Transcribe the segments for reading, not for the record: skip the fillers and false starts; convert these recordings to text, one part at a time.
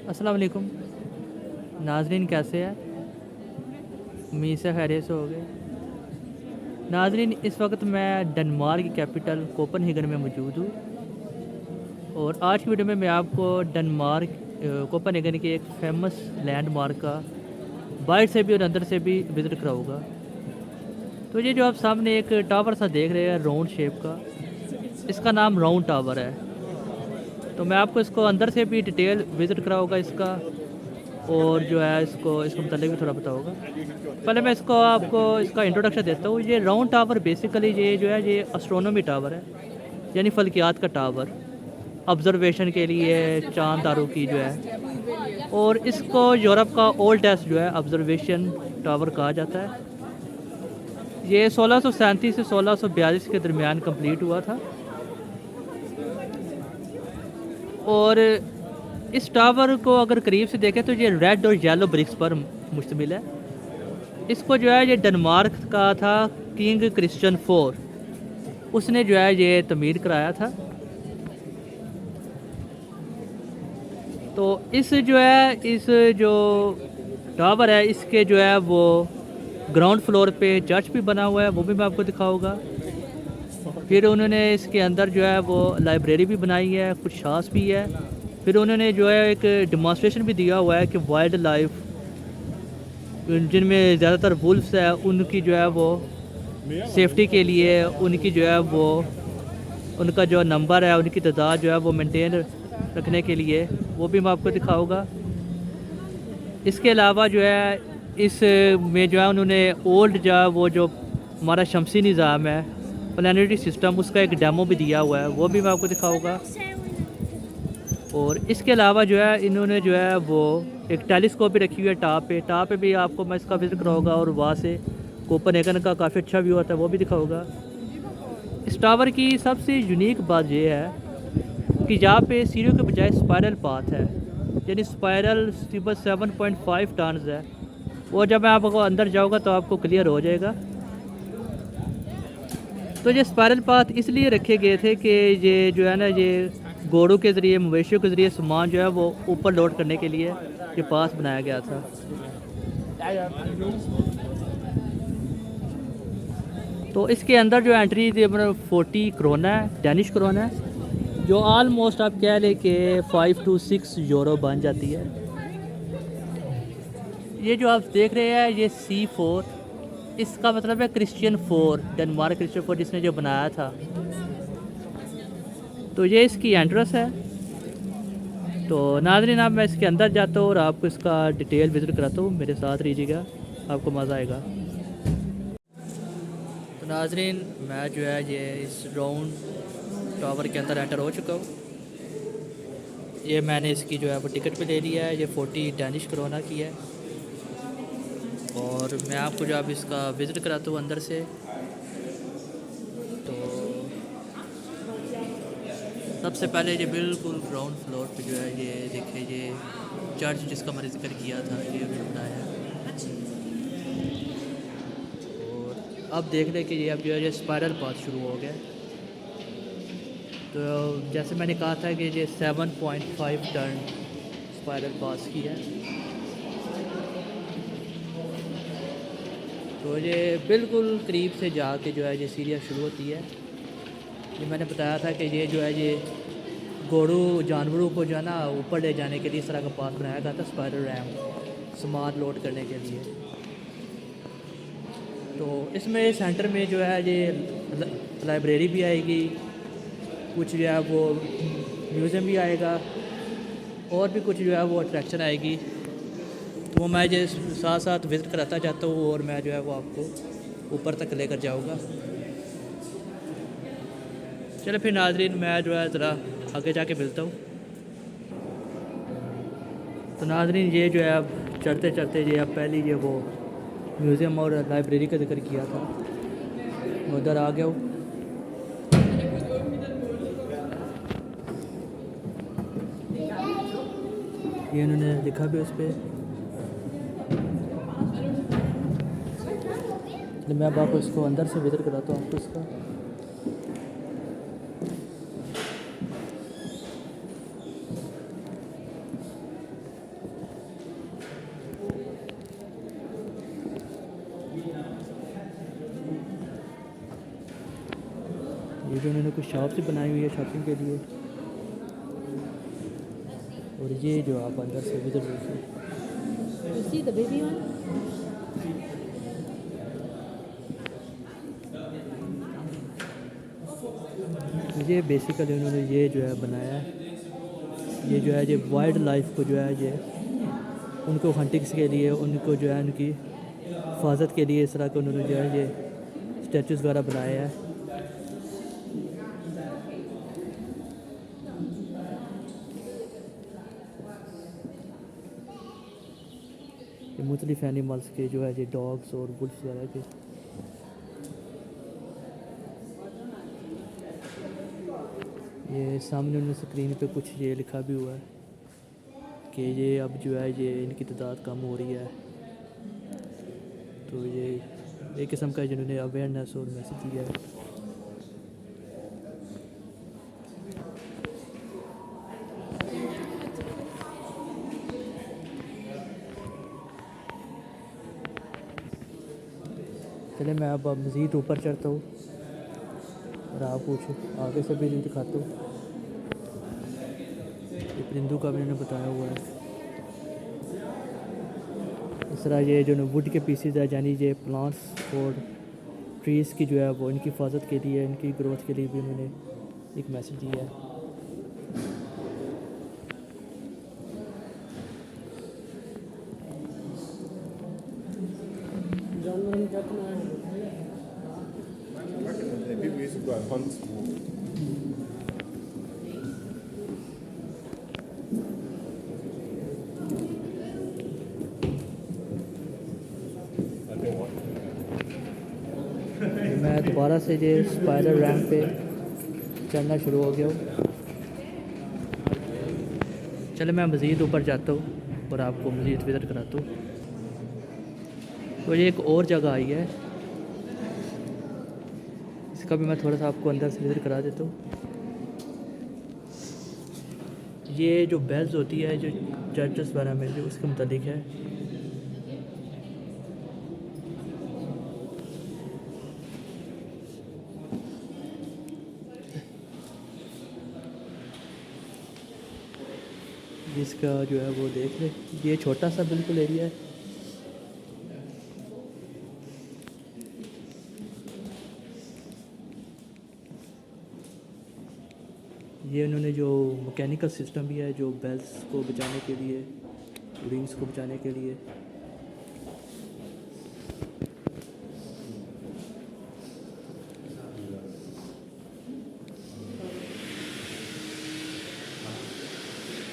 अस्सलाम वालेकुम नाजरीन, कैसे हैं? उम्मीद से खैरियत से हो गए। नाजरीन, इस वक्त मैं डेनमार्क की कैपिटल कोपनहेगन में मौजूद हूँ और आज की वीडियो में मैं आपको डेनमार्क कोपनहेगन के एक फेमस लैंडमार्क का बाहर से भी और अंदर से भी विज़िट कराऊँगा। तो ये जो आप सामने एक टावर सा देख रहे हैं राउंड शेप का, इसका नाम राउंड टावर है। तो मैं आपको इसको अंदर से भी डिटेल विज़िट कराऊँगा इसका, और जो है इसको मतलब भी थोड़ा बताऊँगा। पहले मैं इसको आपको इसका इंट्रोडक्शन देता हूँ। ये राउंड टावर बेसिकली ये जो है ये एस्ट्रोनॉमी टावर है, यानी फल्कियात का टावर, ऑब्जर्वेशन के लिए चाँद तारों की जो है। और इसको यूरोप का ओल्डेस्ट जो है ऑब्जर्वेशन टावर कहा जाता है। ये 1637 से 1642 के दरमियान कंप्लीट हुआ था और इस टावर को अगर करीब से देखें तो ये रेड और येलो ब्रिक्स पर मुश्तमिल है। इसको जो है ये डेनमार्क का था किंग क्रिश्चियन IV, उसने जो है ये तमीर कराया था। तो इस जो टावर है इसके जो है वो ग्राउंड फ्लोर पे चर्च भी बना हुआ है, वो भी मैं आपको दिखाऊंगा। फिर उन्होंने इसके अंदर जो है वो लाइब्रेरी भी बनाई है, कुछ शास भी है। फिर उन्होंने जो है एक डेमोन्स्ट्रेशन भी दिया हुआ है कि वाइल्ड लाइफ जिनमें ज़्यादातर वुल्फ्स है उनकी जो है वो सेफ्टी के लिए, उनकी जो है वो उनका जो नंबर है, उनकी तादाद जो है वो मेंटेन रखने के लिए, वो भी मैं आपको दिखाऊंगा। इसके अलावा जो है इस में जो है उन्होंने ओल्ड जो है वो जो हमारा शमसी निज़ाम है, प्लानिटरी सिस्टम, उसका एक डेमो भी दिया हुआ है, वो भी मैं आपको दिखाऊंगा। और इसके अलावा जो है इन्होंने जो है वो एक टेलीस्कोप भी रखी हुई है टॉप पे भी आपको मैं इसका विज़िट कराऊंगा, और वहाँ से कोपनहेगन का काफ़ी अच्छा व्यू आता है, वो भी दिखाऊंगा। इस टावर की सबसे यूनिक बात यह है कि यहाँ पे सीढ़ियों के बजाय स्पायरल पाथ है, यानी स्पायरल 7.5 टन्स है। और जब मैं आपको अंदर जाऊँगा तो आपको क्लियर हो जाएगा। तो ये स्पायरल पाथ इसलिए रखे गए थे कि ये जो है ना ये घोड़ों के ज़रिए, मवेशियों के ज़रिए सामान जो है वो ऊपर लोड करने के लिए ये पाथ बनाया गया था। तो इसके अंदर जो एंट्री 40 क्रोना है, डेनिश क्रोना है, जो आलमोस्ट आप कह लें कि 5 to 6 यूरो बन जाती है। ये जो आप देख रहे हैं ये C4, इसका मतलब है Christian IV, Denmark Christian IV जिसने जो बनाया था। तो ये इसकी एंट्रेंस है। तो नाज़रीन, अब मैं इसके अंदर जाता हूँ और आपको इसका डिटेल विज़िट कराता हूँ, मेरे साथ रहिएगा, आपको मज़ा आएगा। तो नाज़रीन, मैं जो है ये इस राउंड टावर के अंदर एंटर हो चुका हूँ। ये मैंने इसकी जो है वो टिकट पे ले लिया है, ये 40 डेनिश क्रोना की है। और मैं आपको जो अब इसका विज़िट कराता हूँ अंदर से। तो सबसे पहले ये बिल्कुल ग्राउंड फ्लोर पे जो है ये देखिए, ये चर्च जिसका मैंने जिक्र किया था ये भी बनाया है। और अब देख लें कि ये अब जो है ये स्पायरल पाथ शुरू हो गया। तो जैसे मैंने कहा था कि ये 7.5 टन स्पायरल पाथ की है। तो ये बिल्कुल करीब से जाके जो है ये सीढ़ियाँ शुरू होती है। ये मैंने बताया था कि ये जो है ये घोड़ों जानवरों को जो है ना ऊपर ले जाने के लिए इस तरह का पाथ बनाया गया था, स्पाइडर रैम, सामान लोड करने के लिए। तो इसमें सेंटर में जो है ये लाइब्रेरी भी आएगी, कुछ जो है वो म्यूज़ियम भी आएगा, और भी कुछ जो है वो अट्रैक्शन आएगी। तो मैं जो साथ साथ विज़िट कराता जाता हूँ और मैं जो है वो आपको ऊपर तक लेकर जाऊँगा। चलो फिर नाज़रीन, मैं जो है ज़रा आगे जाके मिलता हूँ। तो नाज़रीन, ये जो है अब चढ़ते चढ़ते ये अब पहले ये वो म्यूज़ियम और लाइब्रेरी का जिक्र किया था, उधर आ गया हूँ। ये इन्होंने लिखा भी उस पर। तो मैं अब आपको इसको अंदर से विज़िट कराता हूँ आपको इसका। जो उन्होंने कुछ शॉप से बनाई हुई है शॉपिंग के लिए। और ये जो आप अंदर से विजिट देखिए। You see the baby one? ये बेसिकली उन्होंने ये जो है बनाया है, ये जो है ये वाइल्ड लाइफ को जो है ये उनको हंटिंग्स के लिए, उनको जो है उनकी हिफाजत के लिए इस तरह के उन्होंने जो है ये स्टैचूज़ वगैरह बनाए हैं। ये मुख्तलिफ एनिमल्स के जो है ये डॉग्स और वुल्फ्स वगैरह के। ये सामने उन्होंने स्क्रीन पे कुछ ये लिखा भी हुआ है कि ये अब जो है ये इनकी तादाद कम हो रही है। तो ये एक किस्म का जिन्होंने अवेयरनेस और मैसेज दिया है। चले मैं अब मज़ीद ऊपर चढ़ता हूँ और आप कुछ आगे से भी नहीं दिखाता हूँ। ये परिंदों का भी मैंने बताया हुआ है। इस तरह ये जो वुड के पीसीज है, यानी ये प्लांट्स और ट्रीज़ की जो है वो इनकी हिफाजत के लिए, इनकी ग्रोथ के लिए भी उन्होंने एक मैसेज दिया है। People used to go and hunt. मैं दोबारा से ये स्पाइडर रैंप पे चढ़ना शुरू हो गया हूँ। चलो मैं मज़ीद ऊपर जाता हूँ और आपको मज़ीद विज़िट कराता हूँ। तो ये एक और जगह आई है, इसका भी मैं थोड़ा सा आपको अंदर से विज़िट करा देता हूँ। ये जो बेल्स होती है जो चर्चेस वगैरह में जो उसके मुतालिक है। जिसका जो है वो देख ले, ये छोटा सा बिल्कुल एरिया है। ये उन्होंने जो मैकेनिकल सिस्टम भी है जो बेल्स को बचाने के लिए, रिंग्स को बचाने के लिए।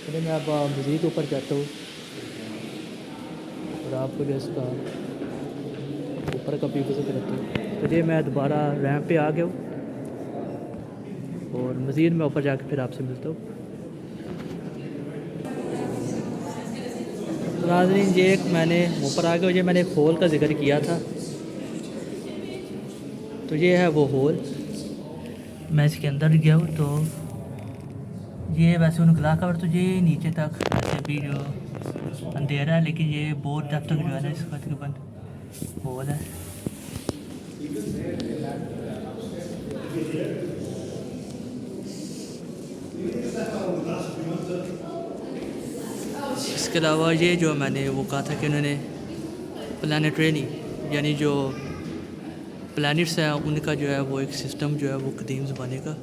चलिए मैं अब मज़ीद ऊपर जाता हूँ और आपको जो इसका ऊपर का व्यू से करता हूँ। तो ये मैं दोबारा रैंप पे आ गया हूँ और मज़ीद मैं ऊपर जाकर फिर आपसे मिलता हूँ। तो नाज़रीन ये एक मैंने ऊपर आ गया, ये मैंने एक होल का जिक्र किया था। तो ये है वो होल, मैं इसके अंदर गया हूँ। तो ये वैसे उन गिला कवर तो ये नीचे तक वैसे भी जो अंधेरा है, लेकिन ये बहुत डेप्थ तक जो है ना इसका तकरीबन होल है। इसके अलावा ये जो मैंने वो कहा था कि उन्होंने प्लानिटरी यानी जो प्लैनेट्स हैं उनका जो है वो एक सिस्टम जो है वो कदीम ज़माने का,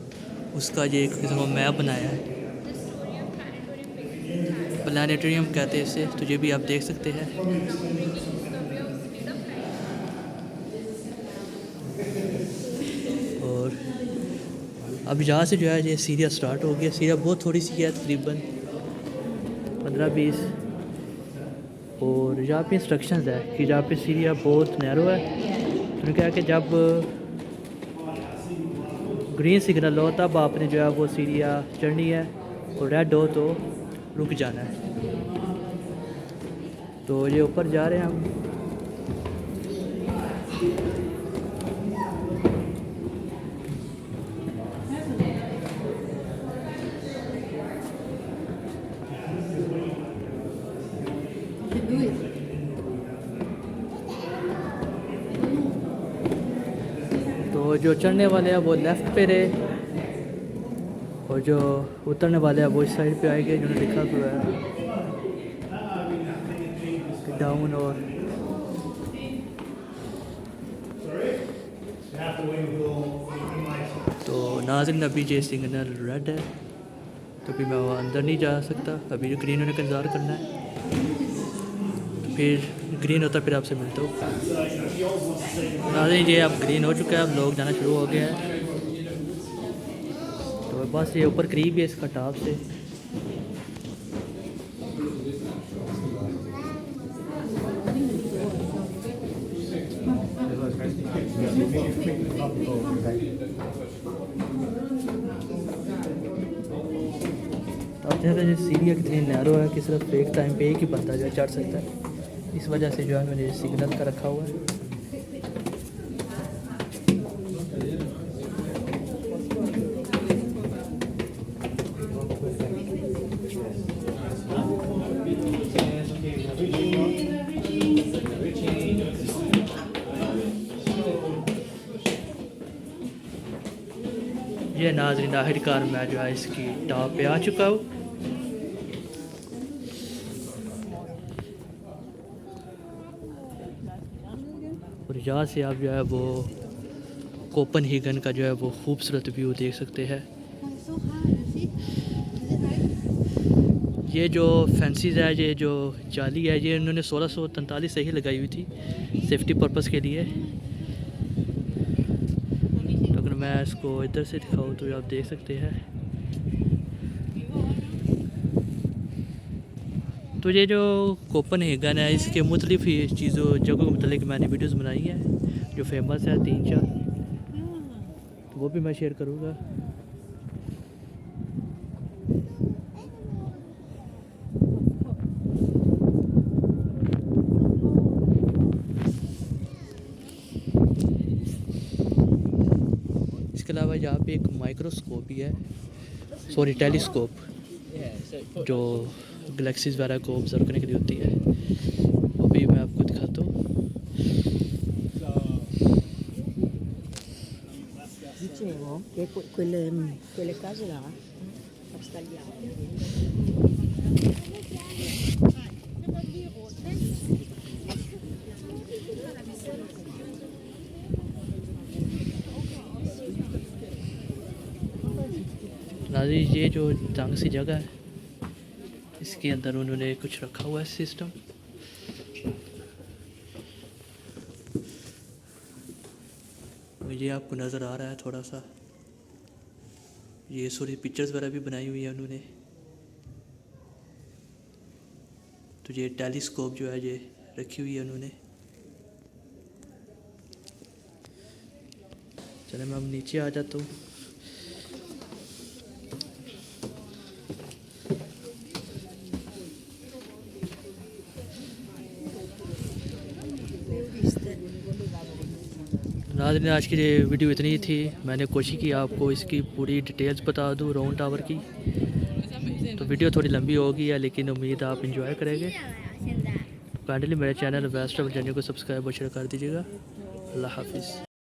उसका ये एक किस्म का मैप बनाया है। प्लानिटेरियम कहते हैं इसे। तो ये भी आप देख सकते हैं। और अब यहाँ से जो है ये सीरिया स्टार्ट हो गया। सीरिया बहुत थोड़ी सी है, तकरीबन 15-20। और यहाँ पे इंस्ट्रक्शंस है कि यहाँ पे सीरिया बहुत नैरो है। तो उन्होंने कहा कि जब ग्रीन सिग्नल हो तब आपने जो है वो सीरिया चढ़नी है और रेड हो तो रुक जाना है। तो ये ऊपर जा रहे हैं हम। तो जो चढ़ने वाले हैं वो लेफ़्ट पे रहे और जो उतरने वाले हैं वो इस साइड पे आएंगे, जिन्होंने लिखा हुआ है डाउन। और तो नाज़रीन अभी ये सिग्नल रेड है, तो फिर मैं वहाँ अंदर नहीं जा सकता, अभी ग्रीन होने का इंतज़ार करना है। फिर ग्रीन होता फिर आपसे मिलता हूँ। नाज़रीन ये अब ग्रीन हो चुका है, अब लोग जाना शुरू हो गया है। तो बस ये ऊपर करीब है इसका टॉप से। अब देखा जाए सीढ़ियाँ कितनी नैरो है कि सिर्फ एक टाइम पे एक ही बंदा जो है चढ़ सकता है। इस वजह से जो है मैंने सिग्नल का रखा हुआ है। ये नाज़रीन आखिरकार मैं जो है इसकी टॉप पे आ चुका हूँ। और यहाँ से आप जो है वो कोपनहेगन का जो है वो खूबसूरत व्यू देख सकते हैं। ये जो फेंसीज है, ये जो जाली है, ये उन्होंने 1643 से ही लगाई हुई थी सेफ्टी पर्पस के लिए। तो अगर मैं इसको इधर से दिखाऊँ तो आप देख सकते हैं। तो ये जो कोपनहेगन है, इसके मुख्तलिफ ही चीज़ों जगहों के मतलब मैंने वीडियोस बनाई हैं जो फेमस है 3-4, तो वो भी मैं शेयर करूँगा। इसके अलावा यहाँ पे एक माइक्रोस्कोप भी है, सॉरी टेलीस्कोप, जो गैलेक्सीज वगैरह को ऑब्जर्व करने के लिए होती है। वो भी मैं आपको दिखाता हूँ। Dicevo che quelle case là abstagliate. नाज़रीन ये जो तंग सी जगह है, इसके अंदर उन्होंने कुछ रखा हुआ है सिस्टम। ये आपको नज़र आ रहा है थोड़ा सा, ये सॉरी पिक्चर्स वगैरह भी बनाई हुई है उन्होंने। तो ये टेलीस्कोप जो है ये रखी हुई है उन्होंने। चले मैं अब नीचे आ जाता हूँ। नाज़रीन आज की ये वीडियो इतनी ही थी। मैंने कोशिश की आपको इसकी पूरी डिटेल्स बता दूँ राउंड टावर की। तो वीडियो थोड़ी लंबी होगी है, लेकिन उम्मीद आप इंजॉय करेंगे। काइंडली मेरे चैनल वेस्ट ट्रैवल जर्नी को सब्सक्राइब और शेयर कर दीजिएगा। अल्लाह हाफिज़।